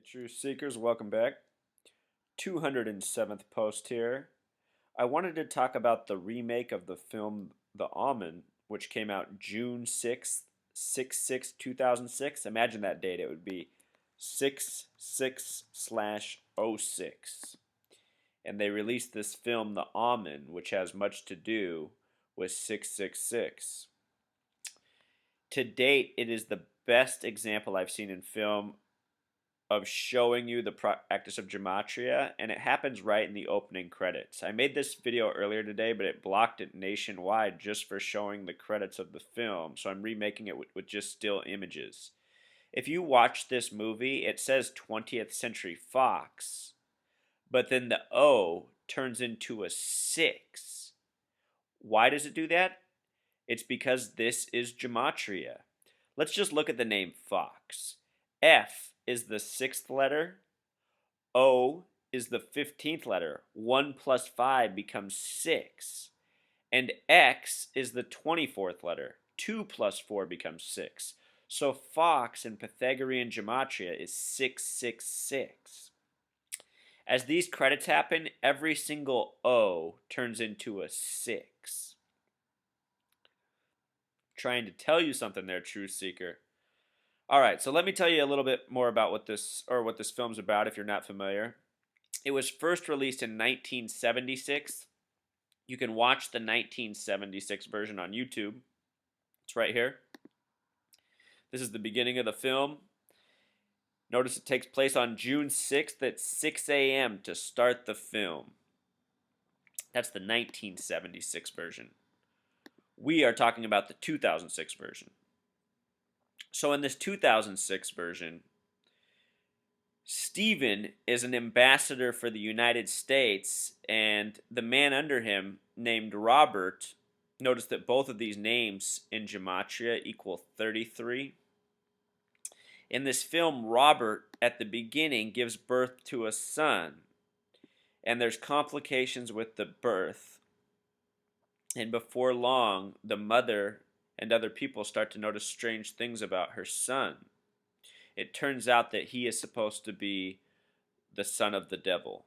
Truth Seekers, welcome back. 207th post here. I wanted to talk about the remake of the film The Omen, which came out June 6th, 2006. Imagine that date. It would be 66/06. And they released this film, The Omen, which has much to do with 666. To date, it is the best example I've seen in film of showing you the practice of gematria, and it happens right in the opening credits. I made this video earlier today, but it blocked it nationwide just for showing the credits of the film, so I'm remaking it with just still images. If you watch this movie, it says 20th Century Fox, but then the O turns into a 6. Why does it do that? It's because this is gematria. Let's just look at the name Fox. F is the 6th letter. O is the 15th letter. 1 plus 5 becomes 6. And X is the 24th letter. 2 plus 4 becomes 6. So Fox in Pythagorean gematria is 666. As these credits happen, every single O turns into a 6. Trying to tell you something there, Truth Seeker. All right, so let me tell you a little bit more about what this film's about if you're not familiar. It was first released in 1976. You can watch the 1976 version on YouTube. It's right here. This is the beginning of the film. Notice it takes place on June 6th at 6 a.m. to start the film. That's the 1976 version. We are talking about the 2006 version. So in this 2006 version, Stephen is an ambassador for the United States, and the man under him, named Robert, notice that both of these names in gematria equal 33. In this film, Robert, at the beginning, gives birth to a son, and there's complications with the birth. And before long, the mother and other people start to notice strange things about her son. It turns out that he is supposed to be the son of the devil.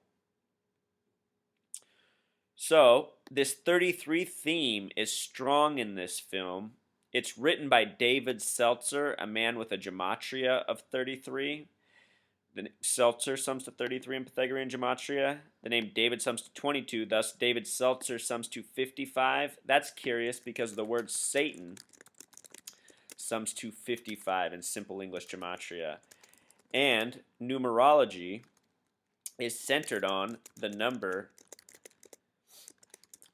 So, this 33 theme is strong in this film. It's written by David Seltzer, a man with a gematria of 33. The Seltzer sums to 33 in Pythagorean gematria. The name David sums to 22, thus David Seltzer sums to 55. That's curious because the word Satan sums to 55 in simple English gematria. And numerology is centered on the number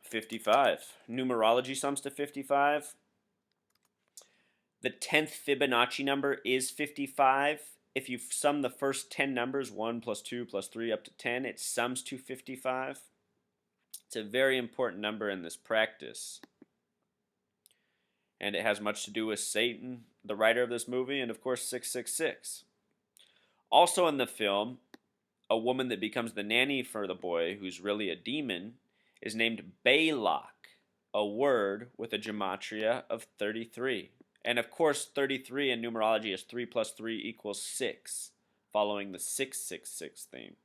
55. Numerology sums to 55. The 10th Fibonacci number is 55. If you sum the first 10 numbers, 1 plus 2 plus 3 up to 10, it sums to 55. It's a very important number in this practice. And it has much to do with Satan, the writer of this movie, and of course 666. Also in the film, a woman that becomes the nanny for the boy, who's really a demon, is named Balak, a word with a gematria of 33. And of course, 33 in numerology is 3 plus 3 equals 6, following the 666 theme.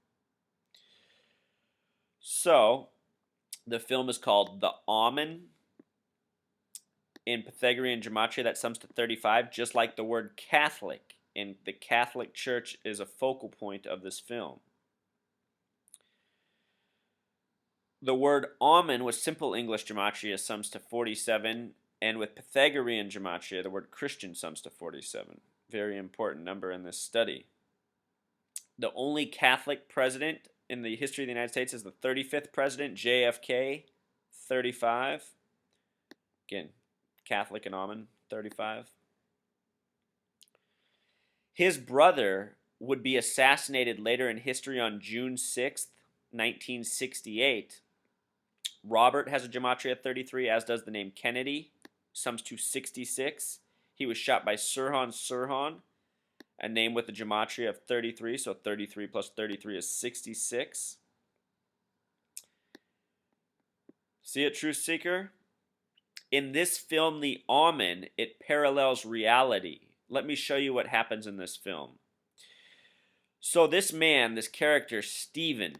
So, the film is called The Omen. In Pythagorean gematria, that sums to 35, just like the word Catholic. In the Catholic Church is a focal point of this film. The word Omen with simple English gematria sums to 47, and with Pythagorean gematria, the word Christian sums to 47. Very important number in this study. The only Catholic president in the history of the United States is the 35th president, JFK, 35. Again, Catholic and Omen, 35. His brother would be assassinated later in history on June 6th, 1968. Robert has a gematria of 33, as does the name Kennedy, sums to 66. He was shot by Sirhan Sirhan, a name with a gematria of 33, so 33 plus 33 is 66. See it, Truth Seeker? In this film, The Omen, it parallels reality. Let me show you what happens in this film. So this man, this character, Steven,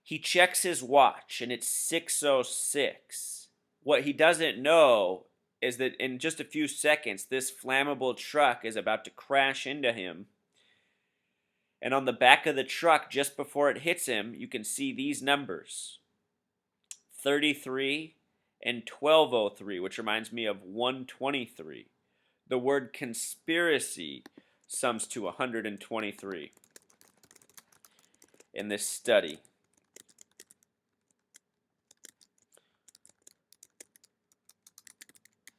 he checks his watch and it's 6:06. What he doesn't know is that in just a few seconds, this flammable truck is about to crash into him. And on the back of the truck, just before it hits him, you can see these numbers: 33 and 1203, which reminds me of 123. The word conspiracy sums to 123 in this study.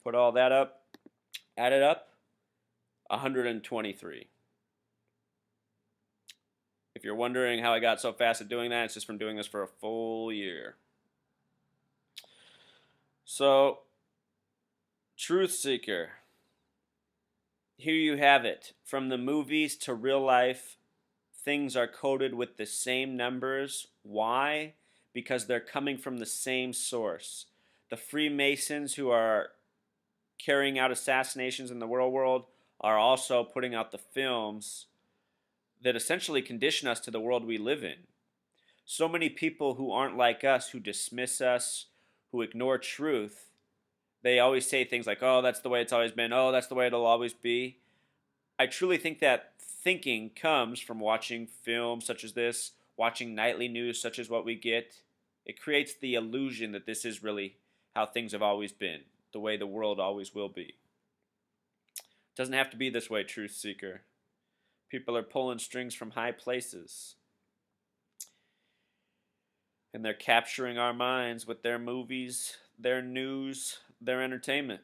Put all that up, add it up, 123. If you're wondering how I got so fast at doing that, it's just from doing this for a full year. So, Truth Seeker. Here you have it. From the movies to real life, things are coded with the same numbers. Why? Because they're coming from the same source. The Freemasons who are carrying out assassinations in the real world are also putting out the films that essentially condition us to the world we live in. So many people who aren't like us, who dismiss us, who ignore truth, they always say things like, oh, that's the way it's always been. Oh, that's the way it'll always be. I truly think that thinking comes from watching films such as this, watching nightly news such as what we get. It creates the illusion that this is really how things have always been, the way the world always will be. It doesn't have to be this way, Truth Seeker. People are pulling strings from high places. And they're capturing our minds with their movies, their news, their entertainment.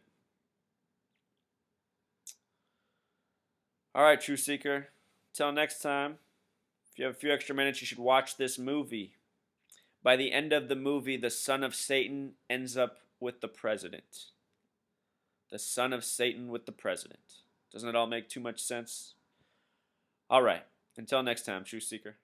All right, Truth Seeker. Till next time, if you have a few extra minutes, you should watch this movie. By the end of the movie, the son of Satan ends up with the president. The son of Satan with the president. Doesn't it all make too much sense? All right. Until next time, Truth Seeker.